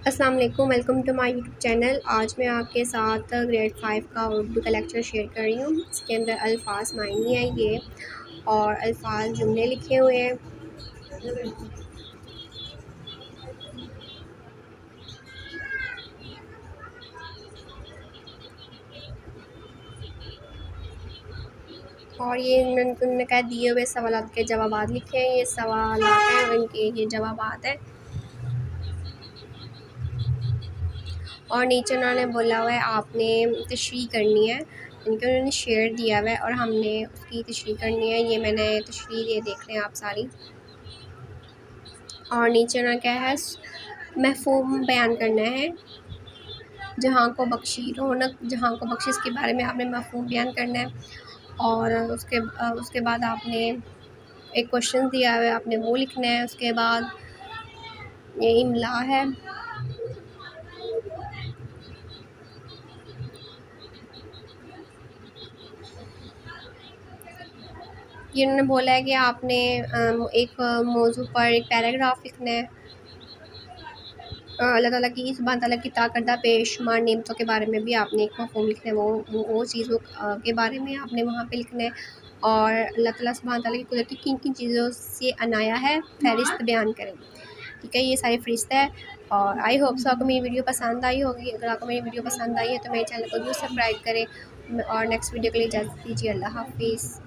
अस्सलाम वालेकुम, welcome to my YouTube channel. आज मैं आपके साथ ग्रेड 5 का उर्दू का लेक्चर शेयर कर रही हूँ। इसके अंदर अल्फाज मायनी है ये और अल्फाज जुमले लिखे हुए हैं। और ये उन्होंने कहा दिए हुए सवालात के जवाबात लिखे हैं। ये सवालात हैं और इनके ये जवाबात हैं। और नीचे उन्होंने बोला हुआ है आपने तशरीह करनी है, इनके उन्होंने शेयर दिया हुआ है और हमने उसकी तशरीह करनी है। ये मैंने तशरीह ये देख लें आप सारी। और नीचे उन्होंने क्या है, मफ़हूम बयान करना है। जहाँ को बख्शी रौनक, जहाँ को बख्शी, इसके बारे में आपने मफ़हूम बयान करना है। और उसके बाद आपने एक क्वेश्चन दिया है, आपने वो लिखना है। उसके बाद ये इमला है। ये उन्होंने बोला है कि आपने एक मौजू पर एक पैराग्राफ लिखना है। अल्लाह ताला की सुब्हान ताला की ताकरदा बेशुमार नेमतों के बारे में भी आपने एक मफ़हूम लिखना है। वो चीज़ों के बारे में आपने वहाँ पे लिखना है। और अल्लाह ताला सुब्हान ताला की कुदरत की किन किन चीज़ों से अनाया है फ़हरिस्त बयान करें। ठीक है, ये सारी फ़हरिस्त है। और आई होप सो आपको मेरी वीडियो पसंद आई होगी। अगर आपको मेरी वीडियो पसंद आई है तो मेरे चैनल को ज़रूर सब्सक्राइब करें और नेक्स्ट वीडियो के लिए इजाज़त दीजिए। अल्लाह हाफ़िज़।